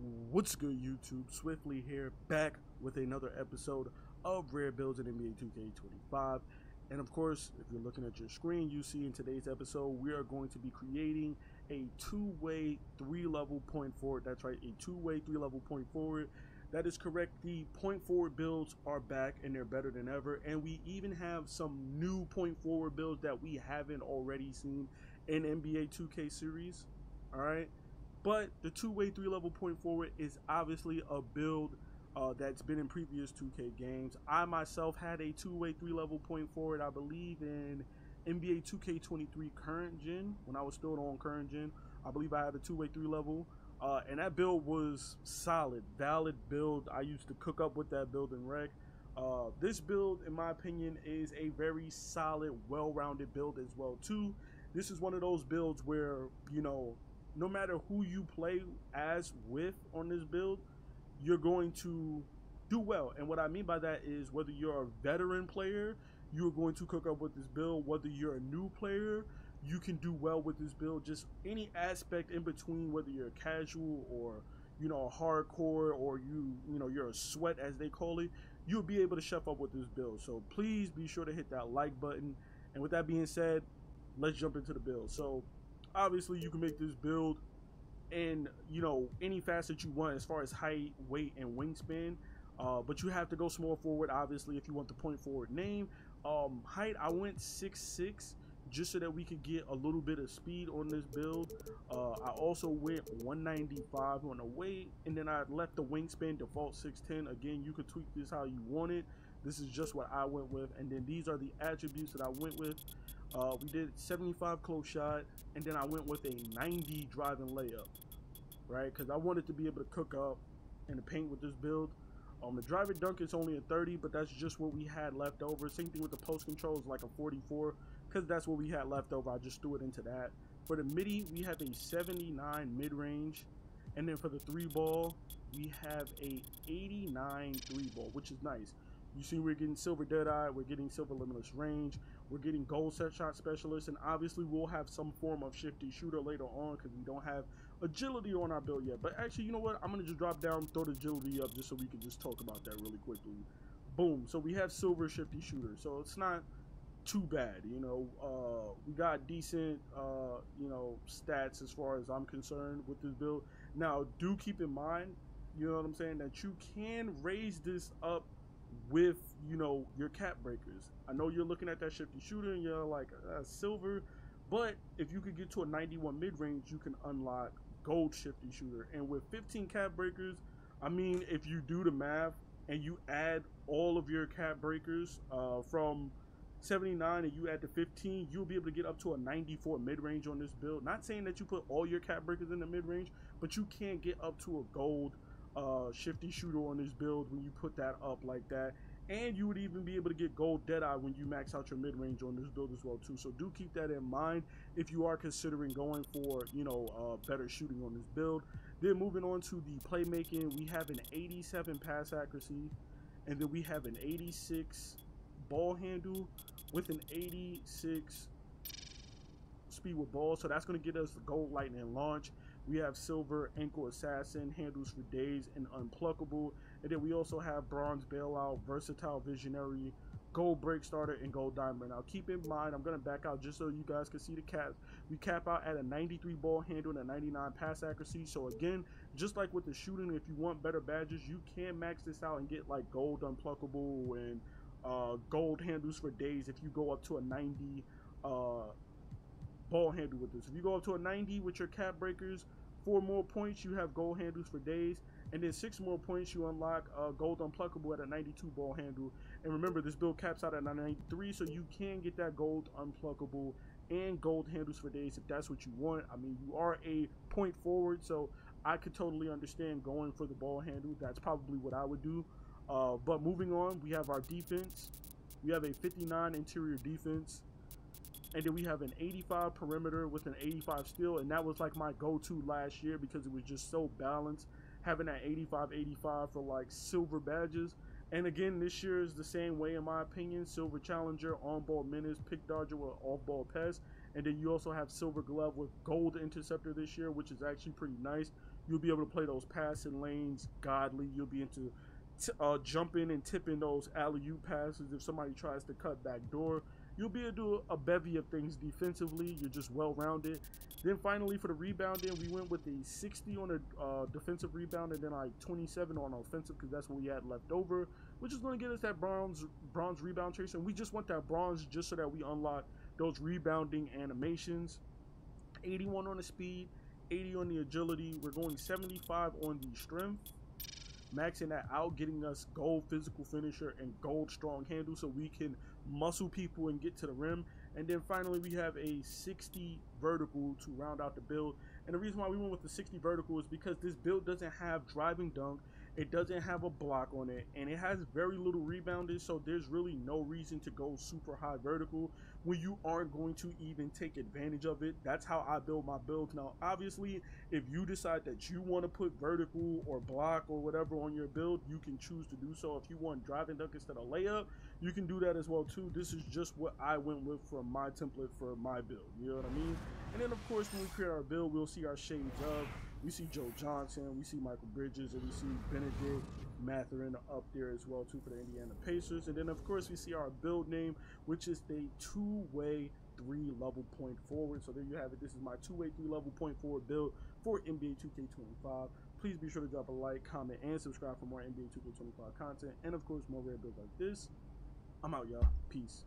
What's good, YouTube? Swiftly here, back with another episode of Rare Builds in NBA 2K25. And of course, if you're looking at your screen, you see in today's episode, we are going to be creating a two-way, three-level point forward. That's right, a two-way, three-level point forward. That is correct. The point forward builds are back and they're better than ever. And we even have some new point forward builds that we haven't already seen in NBA 2K series. All right. But the two-way, three-level point forward is obviously a build that's been in previous 2K games. I myself had a two-way, three-level point forward, I believe, in NBA 2K23 current gen, when I was still on current gen. I believe I had a two-way, three-level, and that build was solid, valid build. I used to cook up with that build in rec. This build, in my opinion, is a very solid, well-rounded build as well, too. This is one of those builds where, you know, no matter who you play as with on this build, you're going to do well. And what I mean by that is whether you're a veteran player, you're going to cook up with this build. Whether you're a new player, you can do well with this build. Just any aspect in between, whether you're a casual or, you know, a hardcore, or you're a sweat as they call it, you'll be able to chef up with this build. So please be sure to hit that like button. And with that being said, let's jump into the build. So obviously you can make this build in, you know, any facet you want as far as height, weight, and wingspan, but you have to go small forward obviously if you want the point forward name. Height, I went 6'6", just so that we could get a little bit of speed on this build. I also went 195 on the weight, and then I left the wingspan default 6'10". Again, you could tweak this how you want it. This is just what I went with, and then these are the attributes that I went with. We did 75 close shot, and then I went with a 90 driving layup, right? Because I wanted to be able to cook up in the paint with this build. The driving dunk is only a 30, but that's just what we had left over. Same thing with the post control is like a 44, because that's what we had left over. I just threw it into that. For the midi, we have a 79 mid-range, and then for the three ball, we have a 89 three ball, which is nice. You see, we're getting silver deadeye, we're getting silver limitless range, we're getting gold set shot specialist, and obviously we'll have some form of shifty shooter later on because we don't have agility on our build yet. But actually, you know what? I'm gonna just drop down, throw the agility up just so we can just talk about that really quickly. Boom. So we have silver shifty shooter, so it's not too bad, you know. We got decent you know, stats as far as I'm concerned with this build. Now do keep in mind, you know what I'm saying, that you can raise this up with, you know, your cap breakers. I know you're looking at that shifty shooter and you're like, silver, but if you could get to a 91 mid-range, you can unlock gold shifty shooter. And with 15 cap breakers, I mean, if you do the math and you add all of your cap breakers from 79 and you add to 15, you'll be able to get up to a 94 mid-range on this build. Not saying that you put all your cap breakers in the mid-range, but you can get up to a gold shifty shooter on this build when you put that up like that. And you would even be able to get gold deadeye when you max out your mid-range on this build as well too. So do keep that in mind if you are considering going for, you know, better shooting on this build. Then moving on to the playmaking, we have an 87 pass accuracy, and then we have an 86 ball handle with an 86 speed with ball. So that's going to get us the gold lightning launch. We have silver ankle assassin, handles for days, and unpluckable. And then we also have bronze bailout, versatile visionary, gold break starter, and gold diamond. Now keep in mind, I'm going to back out just so you guys can see the caps. We cap out at a 93 ball handle and a 99 pass accuracy. So again, just like with the shooting, if you want better badges, you can max this out and get like gold unpluckable and gold handles for days if you go up to a 90 ball handle with this. If you go up to a 90 with your cap breakers, 4 more points, you have gold handles for days, and then 6 more points, you unlock gold unpluckable at a 92 ball handle. And remember, this build caps out at 93, so you can get that gold unpluckable and gold handles for days if that's what you want. I mean, you are a point forward, so I could totally understand going for the ball handle. That's probably what I would do. But moving on, we have our defense. We have a 59 interior defense. And then we have an 85 perimeter with an 85 steal, and that was like my go-to last year because it was just so balanced, having that 85-85 for like silver badges. And again, this year is the same way in my opinion. Silver challenger, on-ball menace, pick dodger with off-ball pest, and then you also have silver glove with gold interceptor this year, which is actually pretty nice. You'll be able to play those passing lanes godly. You'll be into jumping and tipping those alley-oop passes if somebody tries to cut back door. You'll be able to do a bevy of things defensively. You're just well-rounded. Then finally for the rebounding, we went with a 60 on a defensive rebound and then like 27 on offensive because that's what we had left over, which is going to get us that bronze rebound tracer. And we just want that bronze just so that we unlock those rebounding animations. 81 on the speed, 80 on the agility. We're going 75 on the strength, maxing that out, getting us gold physical finisher and gold strong handle so we can muscle people and get to the rim. And then finally we have a 60 vertical to round out the build. And the reason why we went with the 60 vertical is because this build doesn't have driving dunk, it doesn't have a block on it, and it has very little rebounding, so there's really no reason to go super high vertical when you aren't going to even take advantage of it. That's how I build my builds. Now obviously if you decide that you want to put vertical or block or whatever on your build, you can choose to do so. If you want driving dunk instead of layup, you can do that as well too. This is just what I went with for my template for my build, you know what I mean? And then of course when we create our build, we'll see our shades of, we see Joe Johnson, we see Michael Bridges, and we see Benedict Mathurin up there as well too for the Indiana Pacers. And then of course we see our build name, which is the two-way 3-level point forward. So there you have it. This is my two-way 3-level point forward build for NBA 2K25. Please be sure to drop a like, comment, and subscribe for more NBA 2K25 content, and of course more rare builds like this. I'm out, y'all. Peace.